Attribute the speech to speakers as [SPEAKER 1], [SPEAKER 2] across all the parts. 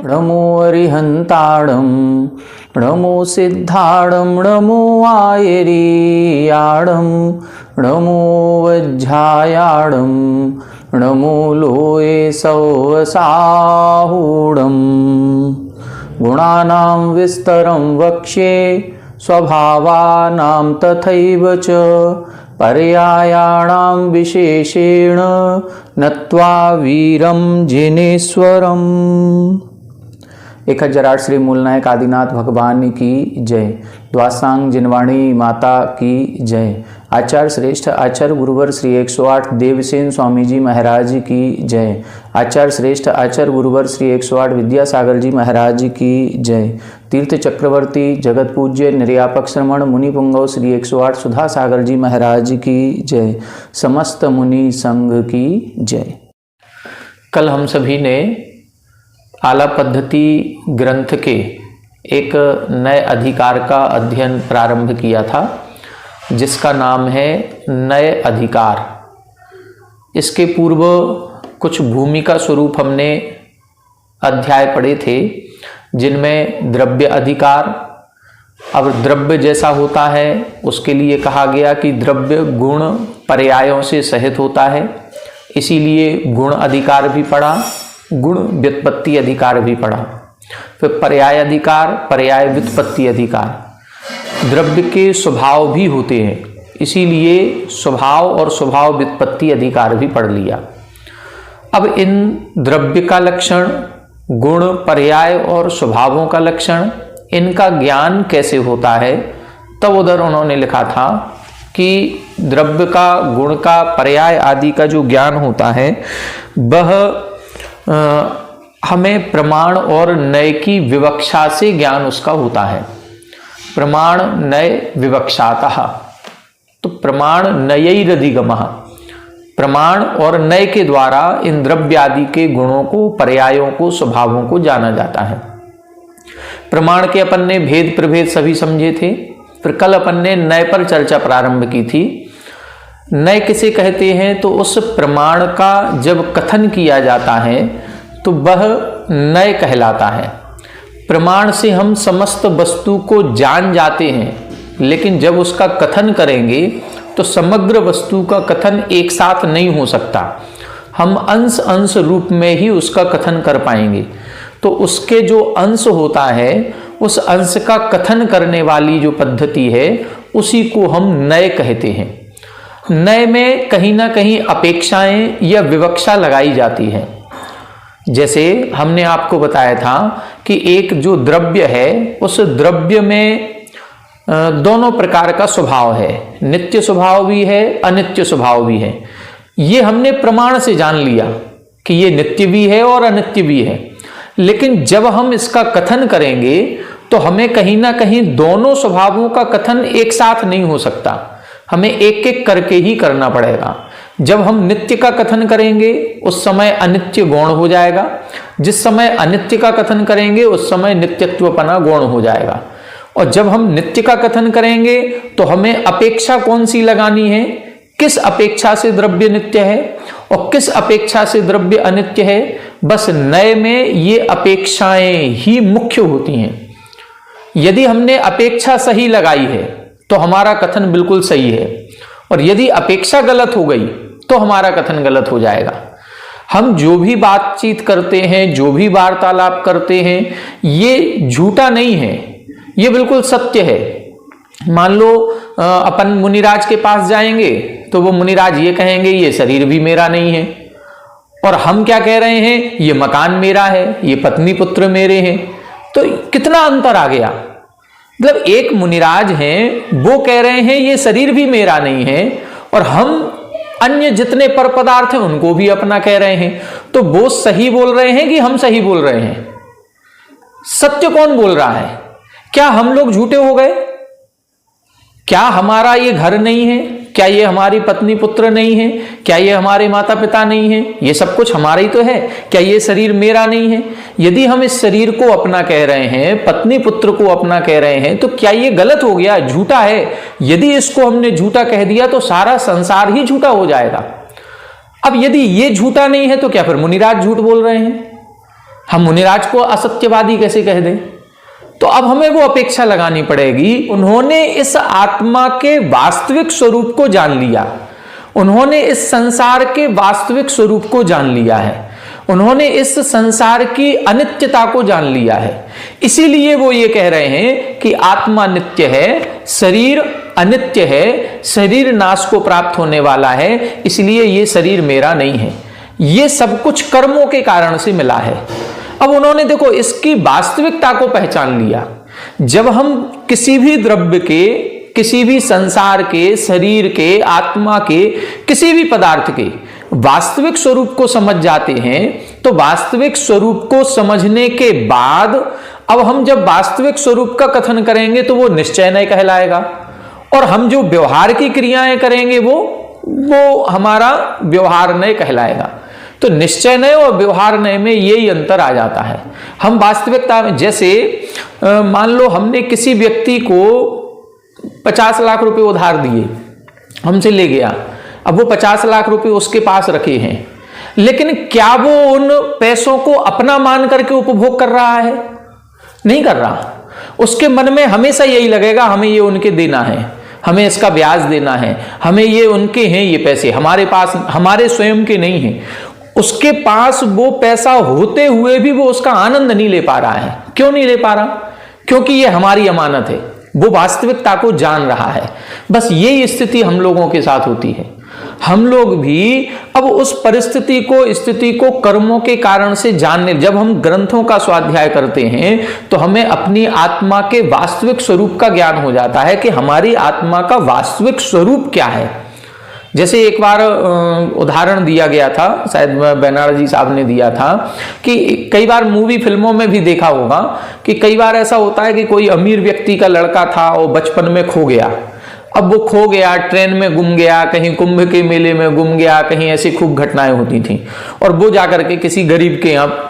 [SPEAKER 1] नमो अरिहंताणं नमो सिद्धाणं नमो आयरीयाणं नमो वज्झायाणं नमो लोये सौवसाहूणं गुणानां विस्तरं वक्ष्ये स्वभावानां तथैव च पर्यायाणां विशेषेण नत्वा वीरं जिनेश्वरम्। 1008 श्री मूलनायक आदिनाथ भगवान की जय। द्वासांग जिनवाणी माता की जय। आचार्य श्रेष्ठ आचार्य गुरुवर श्री 108 देवसेन स्वामी जी महाराज की जय। आचार्य श्रेष्ठ आचार्य गुरुवर श्री 108 विद्यासागर जी महाराज की जय। तीर्थ चक्रवर्ती जगत पूज्य निर्यापक श्रमण मुनि पुंगव श्री 108 सुधा सागर जी महाराज की जय। समस्त मुनि संघ की जय। कल हम सभी ने आला पद्धति ग्रंथ के एक नए अधिकार का अध्ययन प्रारंभ किया था, जिसका नाम है नए अधिकार। इसके पूर्व कुछ भूमिका स्वरूप हमने अध्याय पढ़े थे, जिनमें द्रव्य अधिकार। अब द्रव्य जैसा होता है उसके लिए कहा गया कि द्रव्य गुण पर्यायों से सहित होता है, इसीलिए गुण अधिकार भी पढ़ा, गुण व्युत्पत्ति अधिकार भी पढ़ा। फिर पर्याय अधिकार, पर्याय व्युत्पत्ति अधिकार। द्रव्य के स्वभाव भी होते हैं, इसीलिए स्वभाव और स्वभाव व्युत्पत्ति अधिकार भी पढ़ लिया। अब इन द्रव्य का लक्षण, गुण, पर्याय और स्वभावों का लक्षण, इनका ज्ञान कैसे होता है, तब उधर उन्होंने लिखा था कि द्रव्य का, गुण का, पर्याय आदि का जो ज्ञान होता है वह हमें प्रमाण और नय की विवक्षा से ज्ञान उसका होता है। प्रमाण नय विवक्षातः, तो प्रमाण नयैरधिगमः, प्रमाण और नय के द्वारा इन द्रव्य आदि के गुणों को, पर्यायों को, स्वभावों को जाना जाता है। प्रमाण के अपन ने भेद प्रभेद सभी समझे थे। फिर कल अपन ने नय पर चर्चा प्रारंभ की थी। नय किसे कहते हैं, तो उस प्रमाण का जब कथन किया जाता है तो वह नय कहलाता है। प्रमाण से हम समस्त वस्तु को जान जाते हैं, लेकिन जब उसका कथन करेंगे तो समग्र वस्तु का कथन एक साथ नहीं हो सकता। हम अंश अंश रूप में ही उसका कथन कर पाएंगे। तो उसके जो अंश होता है, उस अंश का कथन करने वाली जो पद्धति है, उसी को हम नय कहते हैं। नय में कहीं ना कहीं अपेक्षाएं या विवक्षा लगाई जाती है। जैसे हमने आपको बताया था कि एक जो द्रव्य है, उस द्रव्य में दोनों प्रकार का स्वभाव है, नित्य स्वभाव भी है, अनित्य स्वभाव भी है। ये हमने प्रमाण से जान लिया कि ये नित्य भी है और अनित्य भी है। लेकिन जब हम इसका कथन करेंगे तो हमें कहीं ना कहीं दोनों स्वभावों का कथन एक साथ नहीं हो सकता, हमें एक एक करके ही करना पड़ेगा। जब हम नित्य का कथन करेंगे उस समय अनित्य गौण हो जाएगा, जिस समय अनित्य का कथन करेंगे उस समय नित्यत्वपना गौण हो जाएगा। और जब हम नित्य का कथन करेंगे तो हमें अपेक्षा कौन सी लगानी है, किस अपेक्षा से द्रव्य नित्य है और किस अपेक्षा से द्रव्य अनित्य है। बस नय में ये अपेक्षाएं ही मुख्य होती हैं। यदि हमने अपेक्षा सही लगाई है तो हमारा कथन बिल्कुल सही है, और यदि अपेक्षा गलत हो गई तो हमारा कथन गलत हो जाएगा। हम जो भी बातचीत करते हैं, जो भी वार्तालाप करते हैं, ये झूठा नहीं है, ये बिल्कुल सत्य है। मान लो अपन मुनिराज के पास जाएंगे तो वो मुनिराज ये कहेंगे ये शरीर भी मेरा नहीं है, और हम क्या कह रहे हैं, ये मकान मेरा है, ये पत्नी पुत्र मेरे हैं। तो कितना अंतर आ गया। मतलब एक मुनिराज हैं, वो कह रहे हैं ये शरीर भी मेरा नहीं है, और हम अन्य जितने पर पदार्थ हैं उनको भी अपना कह रहे हैं। तो वो सही बोल रहे हैं कि हम सही बोल रहे हैं? सत्य कौन बोल रहा है? क्या हम लोग झूठे हो गए? क्या हमारा ये घर नहीं है? क्या ये हमारी पत्नी पुत्र नहीं है? क्या ये हमारे माता पिता नहीं है? ये सब कुछ हमारा ही तो है। क्या ये शरीर मेरा नहीं है? यदि हम इस शरीर को अपना कह रहे हैं, पत्नी पुत्र को अपना कह रहे हैं, तो क्या ये गलत हो गया, झूठा है? यदि इसको हमने झूठा कह दिया तो सारा संसार ही झूठा हो जाएगा। अब यदि ये झूठा नहीं है तो क्या फिर मुनिराज झूठ बोल रहे हैं? हम मुनिराज को असत्यवादी कैसे कह दें? तो अब हमें वो अपेक्षा लगानी पड़ेगी। उन्होंने इस आत्मा के वास्तविक स्वरूप को जान लिया, उन्होंने इस संसार के वास्तविक स्वरूप को जान लिया है, उन्होंने इस संसार की अनित्यता को जान लिया है। इसीलिए वो ये कह रहे हैं कि आत्मा नित्य है, शरीर अनित्य है, शरीर नाश को प्राप्त होने वाला है, इसलिए ये शरीर मेरा नहीं है। ये सब कुछ कर्मों के कारण से मिला है। अब उन्होंने देखो इसकी वास्तविकता को पहचान लिया। जब हम किसी भी द्रव्य के, किसी भी संसार के, शरीर के, आत्मा के, किसी भी पदार्थ के वास्तविक स्वरूप को समझ जाते हैं, तो वास्तविक स्वरूप को समझने के बाद अब हम जब वास्तविक स्वरूप का कथन करेंगे तो वो निश्चय नहीं कहलाएगा, और हम जो व्यवहार की क्रियाएं करेंगे वो हमारा व्यवहार नहीं कहलाएगा। तो निश्चय नय और व्यवहार नय में यही अंतर आ जाता है। हम वास्तविकता में, जैसे मान लो हमने किसी व्यक्ति को 50 लाख रुपए उधार दिए, हमसे ले गया, अब वो 50 लाख रुपए उसके पास रखे हैं, लेकिन क्या वो उन पैसों को अपना मान करके उपभोग कर रहा है? नहीं कर रहा। उसके मन में हमेशा यही लगेगा हमें ये उनके देना है, हमें इसका ब्याज देना है, हमें ये उनके हैं, ये पैसे हमारे पास, हमारे स्वयं के नहीं हैं। उसके पास वो पैसा होते हुए भी वो उसका आनंद नहीं ले पा रहा है। क्यों नहीं ले पा रहा? क्योंकि ये हमारी अमानत है। वो वास्तविकता को जान रहा है। बस यही स्थिति हम लोगों के साथ होती है। हम लोग भी अब उस परिस्थिति को, स्थिति को कर्मों के कारण से जानने, जब हम ग्रंथों का स्वाध्याय करते हैं तो हमें अपनी आत्मा के वास्तविक स्वरूप का ज्ञान हो जाता है कि हमारी आत्मा का वास्तविक स्वरूप क्या है। जैसे एक बार उदाहरण दिया गया था, शायद बेनार्जी साहब ने दिया था, कि कई बार मूवी फिल्मों में भी देखा होगा कि कई बार ऐसा होता है कि कोई अमीर व्यक्ति का लड़का था और बचपन में खो गया। अब वो खो गया, ट्रेन में गुम गया, कहीं कुंभ के मेले में गुम गया, कहीं ऐसी खूब घटनाएं होती थी, और वो जाकर के किसी गरीब के यहाँ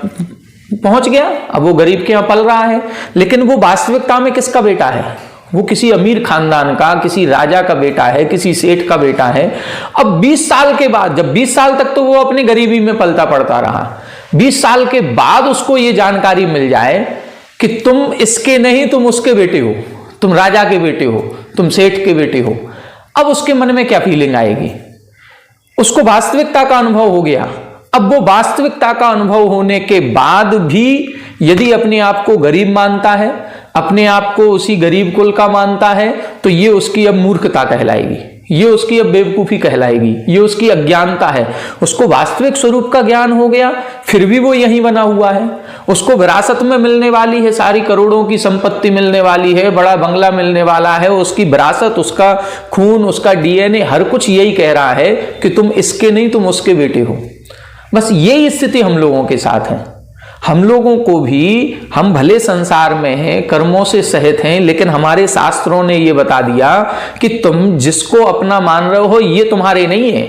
[SPEAKER 1] पहुंच गया। अब वो गरीब के यहाँ पल रहा है, लेकिन वो वास्तविकता में किसका बेटा है? वो किसी अमीर खानदान का, किसी राजा का बेटा है, किसी सेठ का बेटा है। अब 20 साल के बाद, जब 20 साल तक तो वो अपनी गरीबी में पलता पड़ता रहा, 20 साल के बाद उसको ये जानकारी मिल जाए कि तुम इसके नहीं, तुम उसके बेटे हो, तुम राजा के बेटे हो, तुम सेठ के बेटे हो। अब उसके मन में क्या फीलिंग आएगी? उसको वास्तविकता का अनुभव हो गया। अब वो वास्तविकता का अनुभव होने के बाद भी यदि अपने आप को गरीब मानता है, अपने आप को उसी गरीब कुल का मानता है, तो ये उसकी अब मूर्खता कहलाएगी, ये उसकी अब बेवकूफी कहलाएगी, ये उसकी अज्ञानता है। उसको वास्तविक स्वरूप का ज्ञान हो गया, फिर भी वो यहीं बना हुआ है। उसको विरासत में मिलने वाली है, सारी करोड़ों की संपत्ति मिलने वाली है, बड़ा बंगला मिलने वाला है, उसकी विरासत, उसका खून, उसका डीएनए, हर कुछ यही कह रहा है कि तुम इसके नहीं, तुम उसके बेटे हो। बस यही स्थिति हम लोगों के साथ है। हम लोगों को भी, हम भले संसार में हैं, कर्मों से सहित हैं, लेकिन हमारे शास्त्रों ने ये बता दिया कि तुम जिसको अपना मान रहे हो ये तुम्हारे नहीं है।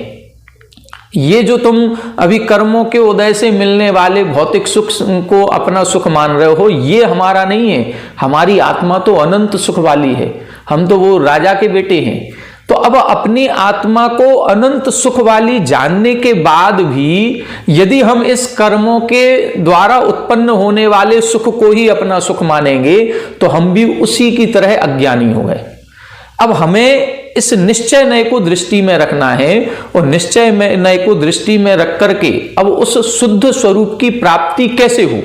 [SPEAKER 1] ये जो तुम अभी कर्मों के उदय से मिलने वाले भौतिक सुख को अपना सुख मान रहे हो, ये हमारा नहीं है। हमारी आत्मा तो अनंत सुख वाली है, हम तो वो राजा के बेटे हैं। तो अब अपनी आत्मा को अनंत सुख वाली जानने के बाद भी यदि हम इस कर्मों के द्वारा उत्पन्न होने वाले सुख को ही अपना सुख मानेंगे, तो हम भी उसी की तरह अज्ञानी हो गए। अब हमें इस निश्चय नय को दृष्टि में रखना है, और निश्चय नय को दृष्टि में रख करके अब उस शुद्ध स्वरूप की प्राप्ति कैसे हो।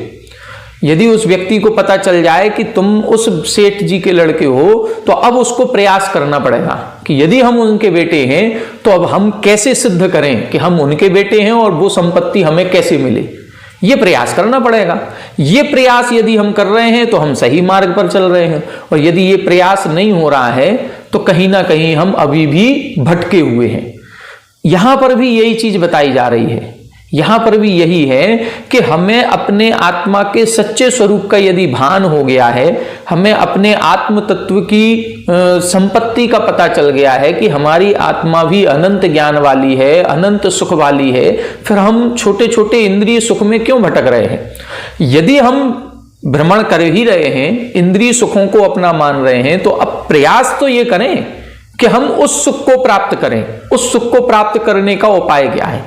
[SPEAKER 1] यदि उस व्यक्ति को पता चल जाए कि तुम उस सेठ जी के लड़के हो, तो अब उसको प्रयास करना पड़ेगा कि यदि हम उनके बेटे हैं तो अब हम कैसे सिद्ध करें कि हम उनके बेटे हैं और वो संपत्ति हमें कैसे मिले। ये प्रयास करना पड़ेगा। ये प्रयास यदि हम कर रहे हैं तो हम सही मार्ग पर चल रहे हैं, और यदि ये प्रयास नहीं हो रहा है तो कहीं ना कहीं हम अभी भी भटके हुए हैं। यहां पर भी यही चीज बताई जा रही है, यहां पर भी यही है कि हमें अपने आत्मा के सच्चे स्वरूप का यदि भान हो गया है, हमें अपने आत्म तत्व की संपत्ति का पता चल गया है कि हमारी आत्मा भी अनंत ज्ञान वाली है, अनंत सुख वाली है, फिर हम छोटे छोटे इंद्रिय सुख में क्यों भटक रहे हैं? यदि हम भ्रमण कर ही रहे हैं, इंद्रिय सुखों को अपना मान रहे हैं, तो अब प्रयास तो ये करें कि हम उस सुख को प्राप्त करें। उस सुख को प्राप्त करने का उपाय क्या है?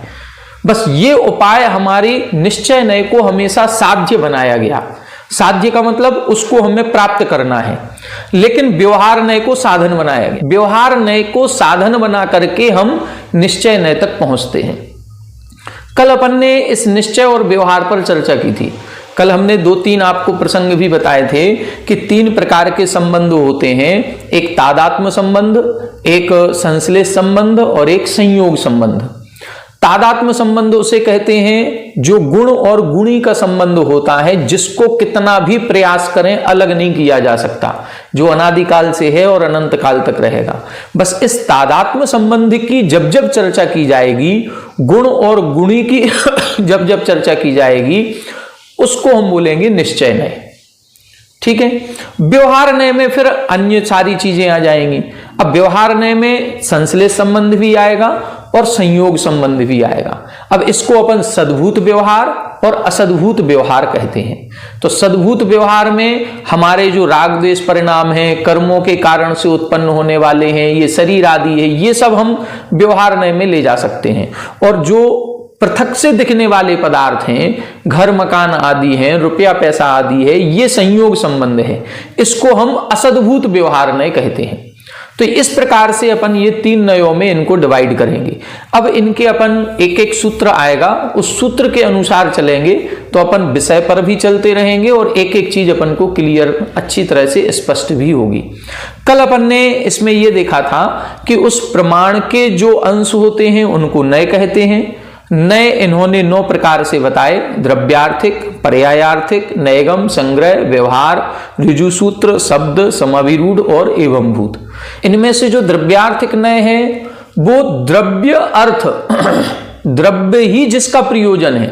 [SPEAKER 1] बस ये उपाय हमारी निश्चय नय को हमेशा साध्य बनाया गया। साध्य का मतलब उसको हमें प्राप्त करना है, लेकिन व्यवहार नय को साधन बनाया गया। व्यवहार नय को साधन बना करके हम निश्चय नय तक पहुंचते हैं। कल अपन ने इस निश्चय और व्यवहार पर चर्चा की थी। कल हमने 2-3 आपको प्रसंग भी बताए थे कि 3 प्रकार के संबंध होते हैं, एक तादात्म्य संबंध, एक संश्लेष संबंध और एक संयोग संबंध। तादात्म्य संबंध उसे कहते हैं जो गुण और गुणी का संबंध होता है, जिसको कितना भी प्रयास करें अलग नहीं किया जा सकता, जो अनादिकाल से है और अनंत काल तक रहेगा। बस इस तादात्म्य संबंध की जब जब चर्चा की जाएगी, गुण और गुणी की जब जब चर्चा की जाएगी, उसको हम बोलेंगे निश्चय नय। ठीक है। व्यवहार नय में फिर अन्य सारी चीजें आ जाएंगी। अब व्यवहार नय में संश्लेष संबंध भी आएगा और संयोग संबंध भी आएगा। अब इसको अपन सद्भूत व्यवहार और असद्भूत व्यवहार कहते हैं। तो सद्भूत व्यवहार में हमारे जो राग द्वेष परिणाम हैं, कर्मों के कारण से उत्पन्न होने वाले हैं, ये शरीर आदि है, ये सब हम व्यवहार नय में ले जा सकते हैं। और जो पृथक से दिखने वाले पदार्थ हैं, घर मकान आदि हैं, रुपया पैसा आदि है, ये संयोग संबंध है, इसको हम असद्भूत व्यवहार नय कहते हैं। तो इस प्रकार से अपन ये 3 नयों में इनको डिवाइड करेंगे। अब इनके अपन एक एक सूत्र आएगा, उस सूत्र के अनुसार चलेंगे तो अपन विषय पर भी चलते रहेंगे और एक एक चीज अपन को क्लियर अच्छी तरह से स्पष्ट भी होगी। कल अपन ने इसमें यह देखा था कि उस प्रमाण के जो अंश होते हैं उनको नय कहते हैं। नय इन्होंने 9 प्रकार से बताए, द्रव्यार्थिक, पर्यायार्थिक, नयगम, संग्रह, व्यवहार, ऋजु सूत्र, शब्द, समाभिरूढ़ और एवंभूत। इनमें से जो द्रव्यार्थिक नय है वो द्रव्य अर्थ द्रव्य ही जिसका प्रयोजन है,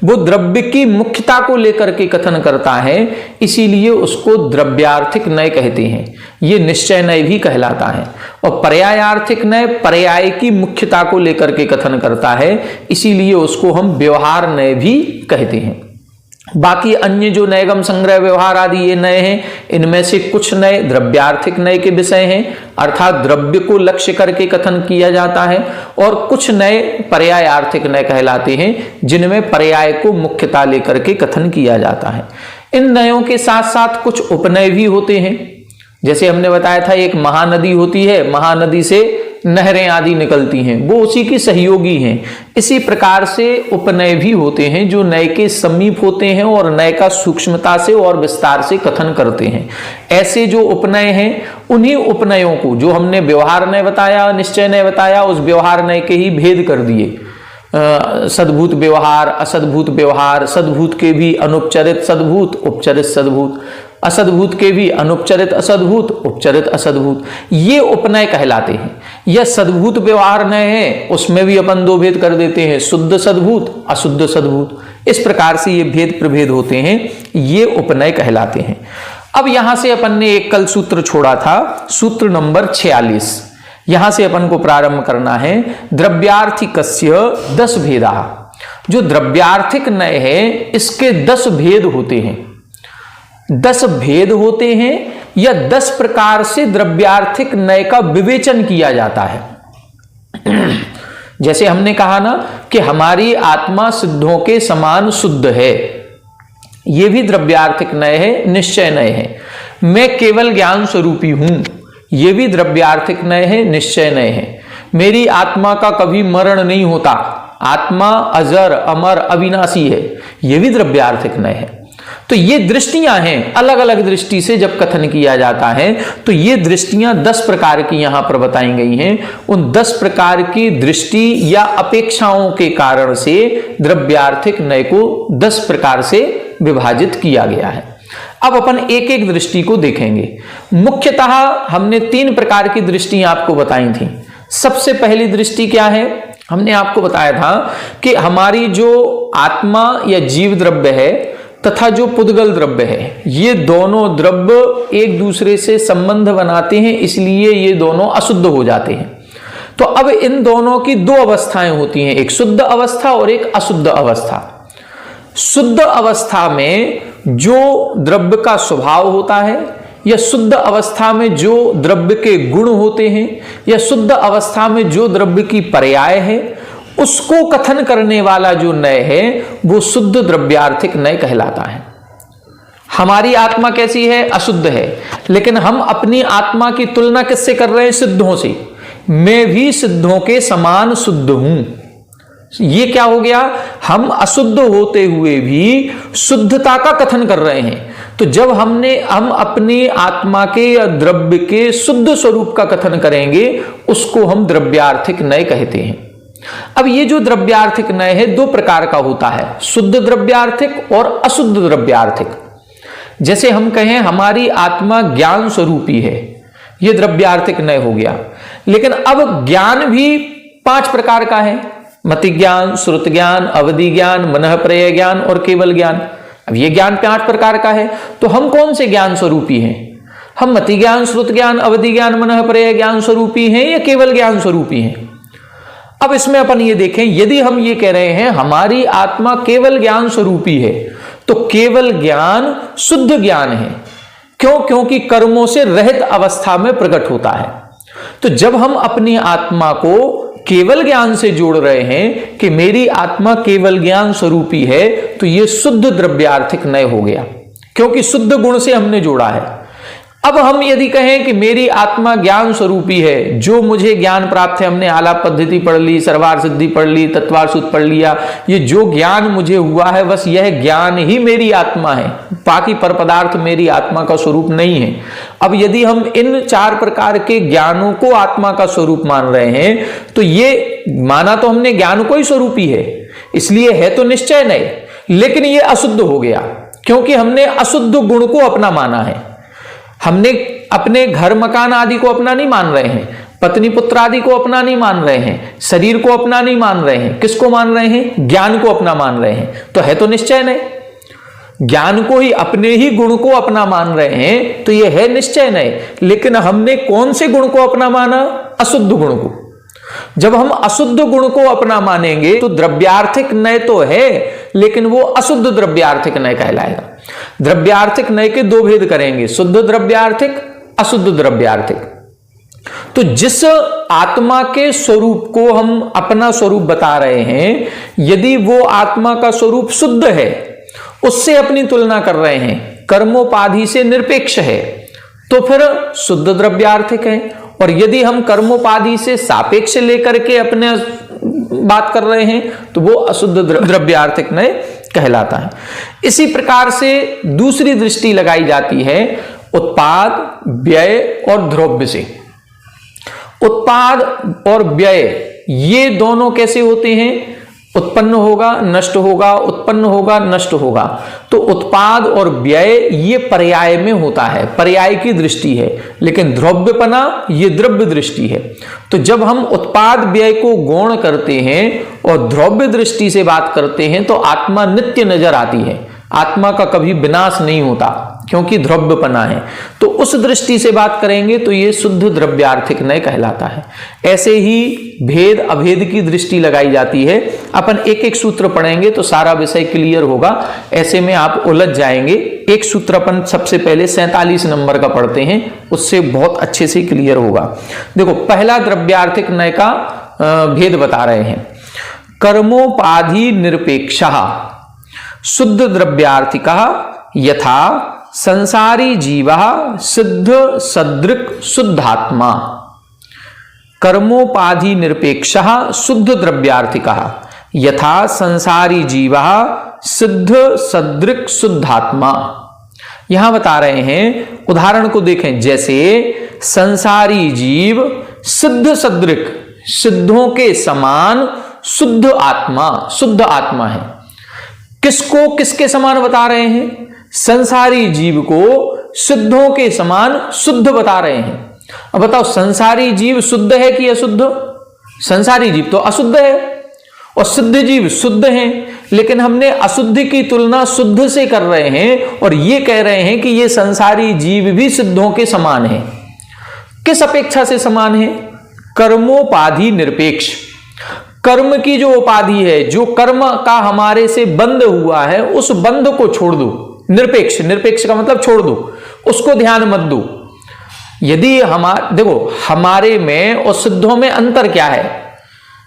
[SPEAKER 1] वो द्रव्य की मुख्यता को लेकर के कथन करता है, इसीलिए उसको द्रव्यार्थिक नय कहते हैं। ये निश्चय नय भी कहलाता है। और पर्यायार्थिक नय पर्याय की मुख्यता को लेकर के कथन करता है, इसीलिए उसको हम व्यवहार नय भी कहते हैं। बाकी अन्य जो नयगम, संग्रह, व्यवहार आदि ये नय हैं, इनमें से कुछ नय द्रव्यार्थिक नय के विषय हैं, अर्थात द्रव्य को लक्ष्य करके कथन किया जाता है, और कुछ नय पर्यायार्थिक नय कहलाते हैं, जिनमें पर्याय को मुख्यता लेकर के कथन किया जाता है। इन नयों के साथ साथ कुछ उपनय भी होते हैं। जैसे हमने बताया था, एक महानदी होती है, महानदी से नहरें आदि निकलती हैं, वो उसी की सहयोगी हैं। इसी प्रकार से उपनय भी होते हैं जो नय के समीप होते हैं और नय का सूक्ष्मता से और विस्तार से कथन करते हैं। ऐसे जो उपनय हैं, उन्हीं उपनयों को जो हमने व्यवहार नय बताया, निश्चय नय बताया, उस व्यवहार नय के ही भेद कर दिए। सद्भूत व्यवहार, असद्भूत व्यवहार, सद्भूत के भी अनुपचरित सद्भूत, उपचरित सद्भूत, असद्भूत के भी अनुपचरित असद्भूत, उपचरित असद्भूत, ये उपनय कहलाते हैं। यह सद्भूत व्यवहार नय है, उसमें भी अपन 2 भेद कर देते हैं, शुद्ध सद्भूत, अशुद्ध सद्भूत। इस प्रकार से ये भेद प्रभेद होते हैं, ये उपनय कहलाते हैं। अब यहां से अपन ने एक कल सूत्र छोड़ा था, सूत्र नंबर 46। यहां से अपन को प्रारंभ करना है। द्रव्यार्थिकस्य 10 भेदा। जो द्रव्यार्थिक नय है, इसके 10 भेद होते हैं। 10 भेद होते हैं या 10 प्रकार से द्रव्यार्थिक नय का विवेचन किया जाता है। जैसे हमने कहा ना कि हमारी आत्मा सिद्धों के समान शुद्ध है, यह भी द्रव्यार्थिक नय है, निश्चय नय है। मैं केवल ज्ञान स्वरूपी हूं, यह भी द्रव्यार्थिक नय है, निश्चय नय है। मेरी आत्मा का कभी मरण नहीं होता, आत्मा अजर अमर अविनाशी है, यह भी द्रव्यार्थिक नय है। तो ये दृष्टियां हैं, अलग अलग दृष्टि से जब कथन किया जाता है तो ये दृष्टियां 10 प्रकार की यहां पर बताई गई हैं। उन 10 प्रकार की दृष्टि या अपेक्षाओं के कारण से द्रव्यार्थिक नय को 10 प्रकार से विभाजित किया गया है। अब अपन एक एक दृष्टि को देखेंगे। मुख्यतः हमने 3 प्रकार की दृष्टि आपको बताई थी। सबसे पहली दृष्टि क्या है हमने आपको बताया था कि हमारी जो आत्मा या जीव द्रव्य है तथा जो पुद्गल द्रव्य है, ये दोनों द्रव्य एक दूसरे से संबंध बनाते हैं, इसलिए ये दोनों अशुद्ध हो जाते हैं। तो अब इन दोनों की दो अवस्थाएं होती हैं, एक शुद्ध अवस्था और एक अशुद्ध अवस्था। शुद्ध अवस्था में जो द्रव्य का स्वभाव होता है, या शुद्ध अवस्था में जो द्रव्य के गुण होते हैं, या शुद्ध अवस्था में जो द्रव्य की पर्याय है, उसको कथन करने वाला जो नय है वो शुद्ध द्रव्यार्थिक नय कहलाता है। हमारी आत्मा कैसी है? अशुद्ध है, लेकिन हम अपनी आत्मा की तुलना किससे कर रहे हैं? सिद्धों से। मैं भी सिद्धों के समान शुद्ध हूं। ये क्या हो गया? हम अशुद्ध होते हुए भी शुद्धता का कथन कर रहे हैं। तो जब हम अपनी आत्मा के या द्रव्य के शुद्ध स्वरूप का कथन करेंगे, उसको हम द्रव्यार्थिक नय कहते हैं। अब ये जो द्रव्यार्थिक नय है दो प्रकार का होता है, शुद्ध द्रव्यार्थिक और अशुद्ध द्रव्यार्थिक। जैसे हम कहें हमारी आत्मा ज्ञान स्वरूपी है, यह द्रव्यार्थिक नय हो गया। लेकिन अब ज्ञान भी 5 प्रकार का है, मति ज्ञान, श्रुत ज्ञान, अवधि ज्ञान, मनःप्रय ज्ञान और केवल ज्ञान। अब ये ज्ञान 5 प्रकार का है, तो हम कौन से ज्ञान स्वरूपी हैं? हम मति ज्ञान, श्रुत ज्ञान, अवधि ज्ञान, मनःप्रय ज्ञान स्वरूपी हैं या केवल ज्ञान स्वरूपी हैं? अब इसमें अपन ये देखें, यदि हम ये कह रहे हैं हमारी आत्मा केवल ज्ञान स्वरूपी है, तो केवल ज्ञान शुद्ध ज्ञान है। क्यों? क्योंकि कर्मों से रहित अवस्था में प्रकट होता है। तो जब हम अपनी आत्मा को केवल ज्ञान से जोड़ रहे हैं कि मेरी आत्मा केवल ज्ञान स्वरूपी है, तो यह शुद्ध द्रव्यार्थिक नय हो गया, क्योंकि शुद्ध गुण से हमने जोड़ा है। अब हम यदि कहें कि मेरी आत्मा ज्ञान स्वरूपी है, जो मुझे ज्ञान प्राप्त है, हमने आलाप पद्धति पढ़ ली, सर्वार सिद्धि पढ़ ली, तत्वार सूत्र पढ़ लिया, ये जो ज्ञान मुझे हुआ है बस यह ज्ञान ही मेरी आत्मा है, बाकी पर पदार्थ मेरी आत्मा का स्वरूप नहीं है। अब यदि हम इन 4 प्रकार के ज्ञानों को आत्मा का स्वरूप मान रहे हैं, तो ये माना तो हमने ज्ञान को ही स्वरूपी है, इसलिए है तो निश्चय नहीं, लेकिन ये अशुद्ध हो गया, क्योंकि हमने अशुद्ध गुण को अपना माना है। हमने अपने घर मकान आदि को अपना नहीं मान रहे हैं, पत्नी पुत्र आदि को अपना नहीं मान रहे हैं, शरीर को अपना नहीं मान रहे हैं। किसको मान रहे हैं? ज्ञान को अपना मान रहे हैं। तो है तो निश्चय नहीं, ज्ञान को ही, अपने ही गुण को अपना मान रहे हैं, तो यह है निश्चय नहीं। लेकिन हमने कौन से गुण को अपना माना? अशुद्ध गुण को। जब हम अशुद्ध गुण को अपना मानेंगे तो द्रव्यार्थिक नय तो है, लेकिन वो अशुद्ध द्रव्यार्थिक नय कहलाएगा। द्रव्यार्थिक नय के 2 भेद करेंगे, शुद्ध द्रव्यार्थिक, अशुद्ध द्रव्यार्थिक। तो जिस आत्मा के स्वरूप को हम अपना स्वरूप बता रहे हैं, यदि वो आत्मा का स्वरूप शुद्ध है, उससे अपनी तुलना कर रहे हैं, कर्मोपाधि से निरपेक्ष है, तो फिर शुद्ध द्रव्यार्थिक है। और यदि हम कर्मोपाधि से सापेक्ष लेकर के अपने बात कर रहे हैं, तो वो अशुद्ध द्रव्यार्थिक नय कहलाता है। इसी प्रकार से दूसरी दृष्टि लगाई जाती है उत्पाद, व्यय और द्रव्य से। उत्पाद और व्यय ये दोनों कैसे होते हैं? उत्पन्न होगा, नष्ट होगा, उत्पन्न होगा, नष्ट होगा। तो उत्पाद और व्यय ये पर्याय में होता है, पर्याय की दृष्टि है, लेकिन द्रव्यपना ये द्रव्य दृष्टि है। तो जब हम उत्पाद व्यय को गौण करते हैं और द्रव्य दृष्टि से बात करते हैं, तो आत्मा नित्य नजर आती है, आत्मा का कभी विनाश नहीं होता, क्योंकि द्रव्यपना है। तो उस दृष्टि से बात करेंगे तो ये शुद्ध द्रव्यार्थिक नय कहलाता है। ऐसे ही भेद अभेद की दृष्टि लगाई जाती है। अपन एक एक सूत्र पढ़ेंगे तो सारा विषय क्लियर होगा, ऐसे में आप उलझ जाएंगे। एक सूत्र अपन सबसे पहले 47 नंबर का पढ़ते हैं, उससे बहुत अच्छे से क्लियर होगा। देखो, पहला द्रव्यार्थिक नय का भेद बता रहे हैं। कर्मोपाधि निरपेक्षः शुद्ध द्रव्यार्थिकः यथा संसारी जीवः सिद्ध सदृक् शुद्धात्मा। कर्मोपाधि निरपेक्षः शुद्ध द्रव्यार्थिकः यथा संसारी जीवः सिद्ध सदृक् शुद्धात्मा। यहां बता रहे हैं, उदाहरण को देखें, जैसे संसारी जीव सिद्ध सदृक्, सिद्धों के समान शुद्ध आत्मा है। किसको किसके समान बता रहे हैं? संसारी जीव को सिद्धों के समान शुद्ध बता रहे हैं। अब बताओ, संसारी जीव शुद्ध है कि अशुद्ध? संसारी जीव तो अशुद्ध है और सिद्ध जीव शुद्ध हैं, लेकिन हमने अशुद्ध की तुलना शुद्ध से कर रहे हैं और ये कह रहे हैं कि ये संसारी जीव भी सिद्धों के समान है। किस अपेक्षा से समान है? कर्मोपाधि निरपेक्ष। कर्म की जो उपाधि है, जो कर्म का हमारे से बंध हुआ है, उस बंध को छोड़ दो। निरपेक्ष, निरपेक्ष का मतलब छोड़ दो, उसको ध्यान मत दो। यदि देखो हमारे में और सिद्धों में अंतर क्या है?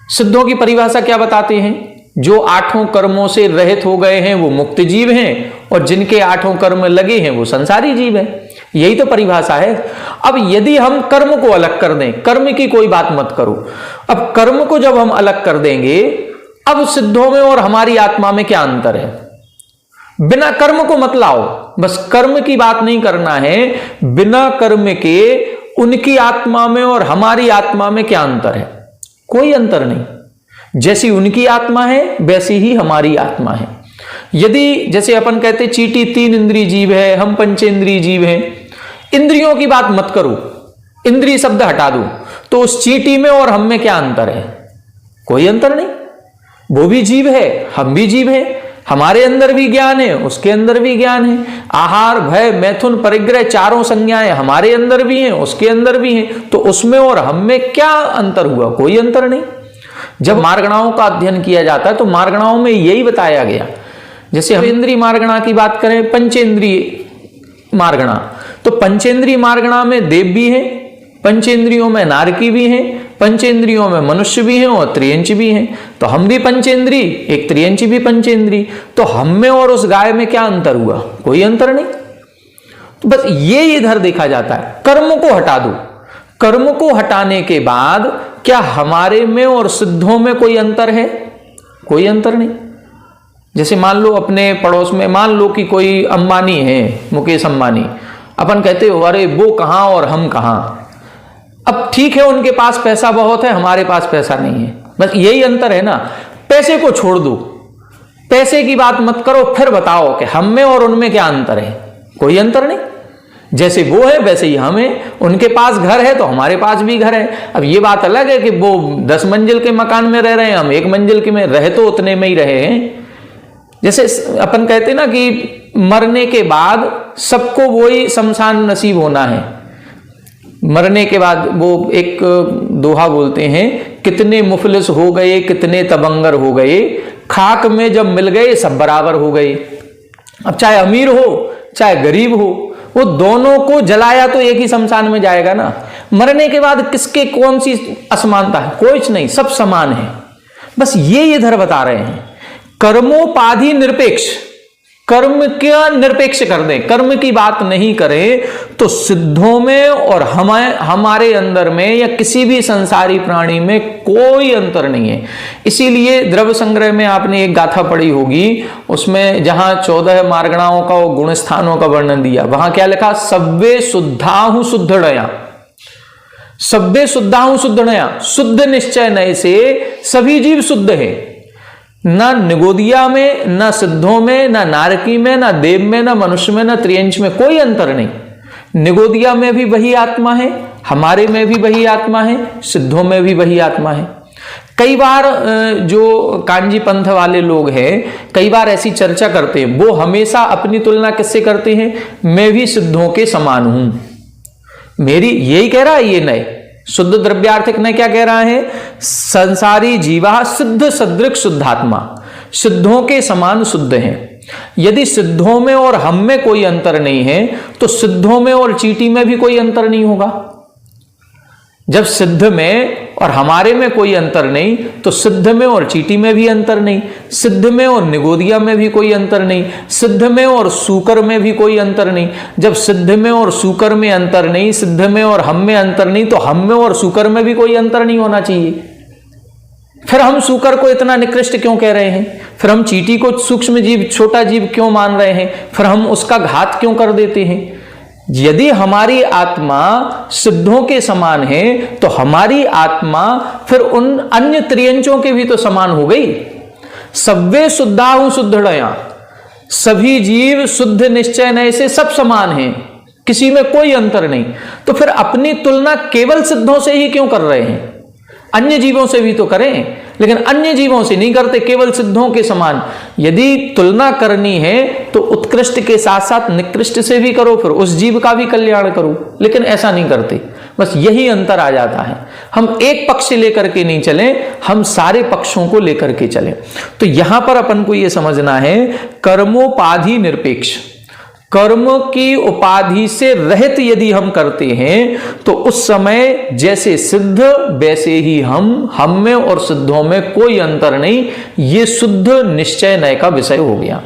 [SPEAKER 1] सिद्धों की परिभाषा क्या बताते हैं? जो आठों कर्मों से रहित हो गए हैं वो मुक्त जीव हैं, और जिनके आठों कर्म लगे हैं वो संसारी जीव हैं। यही तो परिभाषा है। अब यदि हम कर्म को अलग कर दें, कर्म की कोई बात मत करो, अब कर्म को जब हम अलग कर देंगे, अब सिद्धों में और हमारी आत्मा में क्या अंतर है? बिना कर्म को मत लाओ, बस कर्म की बात नहीं करना है। बिना कर्म के उनकी आत्मा में और हमारी आत्मा में क्या अंतर है? कोई अंतर नहीं। जैसी उनकी आत्मा है वैसी ही हमारी आत्मा है। यदि जैसे अपन कहते चींटी 3 इंद्रिय जीव है, हम पंचेंद्रिय जीव हैं, इंद्रियों की बात मत करो, इंद्रिय शब्द हटा दो, तो उस चींटी में और हम में क्या अंतर है? कोई अंतर नहीं। वो भी जीव है, हम भी जीव हैं, हमारे अंदर भी ज्ञान है, उसके अंदर भी ज्ञान है। आहार, भय, मैथुन, परिग्रह, चारों संज्ञाएं हमारे अंदर भी हैं, उसके अंदर भी हैं, तो उसमें और हम में क्या अंतर हुआ? कोई अंतर नहीं। जब मार्गणाओं का अध्ययन किया जाता है तो मार्गणाओं में यही बताया गया। जैसे हम इंद्रिय मार्गणा की बात करें, पंचेंद्रिय मार्गणा, तो पंचेंद्रिय मार्गणा में देव भी है, पंचेंद्रियों में नारकी भी हैं, पंचेंद्रियों में मनुष्य भी हैं और त्रियंची भी हैं। तो हम भी पंचेंद्रिय, एक त्रियंची भी पंचेंद्रिय, तो हम में और उस गाय में क्या अंतर हुआ? कोई अंतर नहीं। तो बस ये इधर देखा जाता है। कर्म को हटा दो, कर्म को हटाने के बाद क्या हमारे में और सिद्धों में कोई अंतर है? कोई अंतर नहीं। जैसे मान लो अपने पड़ोस में, मान लो कि कोई अंबानी है, मुकेश अंबानी, अपन कहते हो अरे वो कहां और हम कहां। अब ठीक है, उनके पास पैसा बहुत है, हमारे पास पैसा नहीं है, बस यही अंतर है ना। पैसे को छोड़ दो, पैसे की बात मत करो, फिर बताओ कि हम में और उनमें क्या अंतर है? कोई अंतर नहीं। जैसे वो है वैसे ही हम हैं। उनके पास घर है तो हमारे पास भी घर है। अब ये बात अलग है कि वो 10 मंजिल के मकान में रह रहे हैं, हम 1 मंजिल के में रहे तो उतने में ही रहे हैं। जैसे अपन कहते ना कि मरने के बाद सबको वही शमशान नसीब होना है। मरने के बाद वो एक दोहा बोलते हैं, कितने मुफलिस हो गए, कितने तबंगर हो गए, खाक में जब मिल गए सब बराबर हो गए। अब चाहे अमीर हो चाहे गरीब हो, वो दोनों को जलाया तो एक ही शमशान में जाएगा ना। मरने के बाद किसके कौन सी असमानता है? कुछ नहीं, सब समान है। बस ये इधर बता रहे हैं। कर्मोपाधि निरपेक्ष, कर्म क्या निरपेक्ष कर दें, कर्म की बात नहीं करें, तो सिद्धों में और हमारे अंदर में या किसी भी संसारी प्राणी में कोई अंतर नहीं है। इसीलिए द्रव्य संग्रह में आपने एक गाथा पढ़ी होगी, उसमें जहां 14 मार्गणाओं का और गुण स्थानों का वर्णन दिया, वहां क्या लिखा? सब्बे शुद्धाहु शुद्धड़या, सब्बे शुद्धाहु शुद्धड़या, शुद्ध निश्चय नय से सभी जीव शुद्ध है। ना निगोदिया में, ना सिद्धों में, ना नारकी में, ना देव में, ना मनुष्य में, ना त्रियंच में, कोई अंतर नहीं। निगोदिया में भी वही आत्मा है, हमारे में भी वही आत्मा है, सिद्धों में भी वही आत्मा है। कई बार जो कांजी पंथ वाले लोग हैं, कई बार ऐसी चर्चा करते हैं, वो हमेशा अपनी तुलना किससे करते हैं? मैं भी सिद्धों के समान हूं, मेरी, यही कह रहा है ये नए शुद्ध द्रव्यार्थिक ने क्या कह रहा है? संसारी जीवा सिद्ध सदृक शुद्धात्मा, सिद्धों के समान शुद्ध हैं। यदि सिद्धों में और हम में कोई अंतर नहीं है, तो सिद्धों में और चींटी में भी कोई अंतर नहीं होगा। जब सिद्ध में और हमारे में कोई अंतर नहीं, तो सिद्ध में और चींटी में भी अंतर नहीं, सिद्ध में और निगोदिया में भी कोई अंतर नहीं, सिद्ध में और सूकर में भी कोई अंतर नहीं। जब सिद्ध में और सूकर में अंतर नहीं, सिद्ध में और हम में अंतर नहीं, तो हम में और सूकर में भी कोई अंतर नहीं होना चाहिए। फिर हम सूकर को इतना निकृष्ट क्यों कह रहे हैं? फिर हम चींटी को सूक्ष्म जीव, छोटा जीव क्यों मान रहे हैं? फिर हम उसका घात क्यों कर देते हैं? यदि हमारी आत्मा सिद्धों के समान है, तो हमारी आत्मा फिर उन अन्य त्रियंचों के भी तो समान हो गई। सब्बे शुद्धाहु शुद्धड़या, सभी जीव शुद्ध निश्चय नय से सब समान हैं, किसी में कोई अंतर नहीं। तो फिर अपनी तुलना केवल सिद्धों से ही क्यों कर रहे हैं? अन्य जीवों से भी तो करें, लेकिन अन्य जीवों से नहीं करते, केवल सिद्धों के समान। यदि तुलना करनी है तो उत्कृष्ट के साथ साथ निकृष्ट से भी करो, फिर उस जीव का भी कल्याण करो, लेकिन ऐसा नहीं करते। बस यही अंतर आ जाता है। हम एक पक्ष से लेकर के नहीं चले, हम सारे पक्षों को लेकर के चले। तो यहां पर अपन को यह समझना है, कर्मोपाधि निरपेक्ष, कर्म की उपाधि से रहित यदि हम करते हैं तो उस समय जैसे सिद्ध वैसे ही हम में और सिद्धों में कोई अंतर नहीं। ये शुद्ध निश्चय नय का विषय हो गया।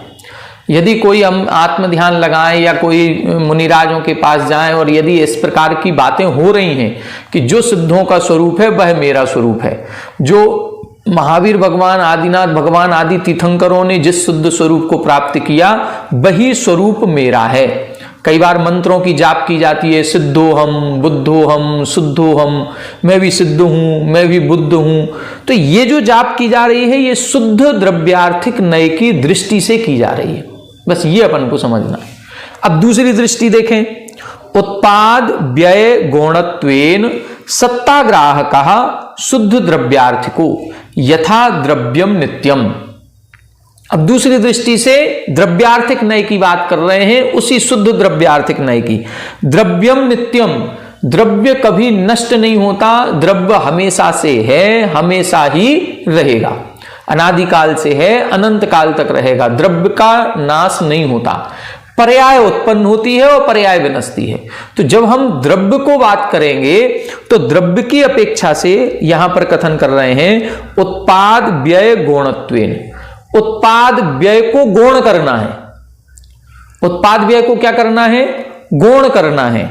[SPEAKER 1] यदि कोई हम आत्म ध्यान लगाएं या कोई मुनिराजों के पास जाएं और यदि इस प्रकार की बातें हो रही हैं कि जो सिद्धों का स्वरूप है वह मेरा स्वरूप है, जो महावीर भगवान, आदिनाथ भगवान आदि तीर्थंकरों ने जिस शुद्ध स्वरूप को प्राप्त किया वही स्वरूप मेरा है। कई बार मंत्रों की जाप की जाती है, सिद्धोहम, बुद्धोहम, शुद्धोहम, मैं भी सिद्ध हूं, मैं भी बुद्ध हूं। तो ये जो जाप की जा रही है ये शुद्ध द्रव्यार्थिक नय की दृष्टि से की जा रही है। बस ये अपन को समझना है। अब दूसरी दृष्टि देखें, उत्पाद व्यय गौणत्वेन सत्ताग्राहकः शुद्ध द्रव्यार्थिको यथा द्रव्यम नित्यम। अब दूसरी दृष्टि से द्रव्यार्थिक नय की बात कर रहे हैं, उसी शुद्ध द्रव्यार्थिक नय की। द्रव्यम नित्यम, द्रव्य कभी नष्ट नहीं होता, द्रव्य हमेशा से है, हमेशा ही रहेगा, अनादिकाल से है, अनंत काल तक रहेगा। द्रव्य का नाश नहीं होता, पर्याय उत्पन्न होती है और पर्याय विनष्टि है। तो जब हम द्रव्य को बात करेंगे तो द्रव्य की अपेक्षा से यहां पर कथन कर रहे हैं उत्पाद व्यय गौणत्वेन। उत्पाद व्यय को गौण करना है, उत्पाद व्यय को क्या करना है, गौण करना है।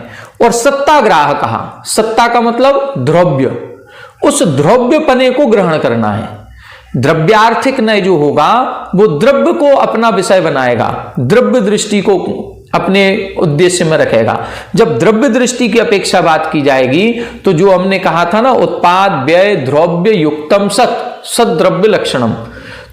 [SPEAKER 1] और सत्ताग्राह कहा, सत्ता का मतलब द्रव्य, उस द्रव्यपने को ग्रहण करना है। द्रव्यार्थिक नय जो होगा वो द्रव्य को अपना विषय बनाएगा, द्रव्य दृष्टि को अपने उद्देश्य में रखेगा। जब द्रव्य दृष्टि की अपेक्षा बात की जाएगी तो जो हमने कहा था ना, उत्पाद व्यय द्रव्य युक्तम सत, सद्द्रव्य लक्षणम,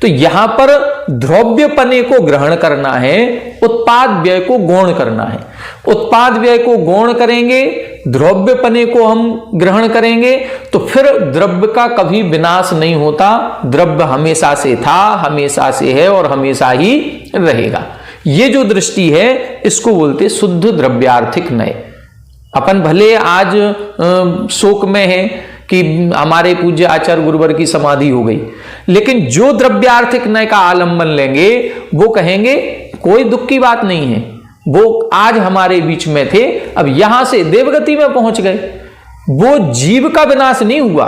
[SPEAKER 1] तो यहां पर द्रव्यपने को ग्रहण करना है, उत्पाद व्यय को गौण करना है। उत्पाद व्यय को गौण करेंगे, द्रव्यपने को हम ग्रहण करेंगे, तो फिर द्रव्य का कभी विनाश नहीं होता, द्रव्य हमेशा से था, हमेशा से है और हमेशा ही रहेगा। ये जो दृष्टि है इसको बोलते शुद्ध द्रव्यार्थिक नय। अपन भले आज शोक में है कि हमारे पूज्य आचार्य गुरुवर की समाधि हो गई, लेकिन जो द्रव्यार्थिक नय का आलंबन लेंगे वो कहेंगे कोई दुख की बात नहीं है, वो आज हमारे बीच में थे, अब यहां से देवगति में पहुंच गए। वो जीव का विनाश नहीं हुआ,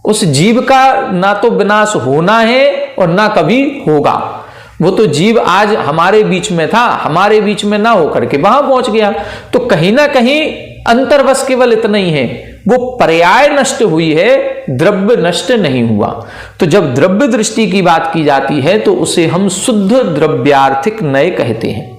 [SPEAKER 1] उस जीव का ना तो विनाश होना है और ना कभी होगा। वो तो जीव आज हमारे बीच में था, हमारे बीच में ना होकर के वहां पहुंच गया। तो कहीं ना कहीं अंतर बस केवल इतना ही है, वो पर्याय नष्ट हुई है, द्रव्य नष्ट नहीं हुआ। तो जब द्रव्य दृष्टि की बात की जाती है तो उसे हम शुद्ध द्रव्यार्थिक नय कहते हैं।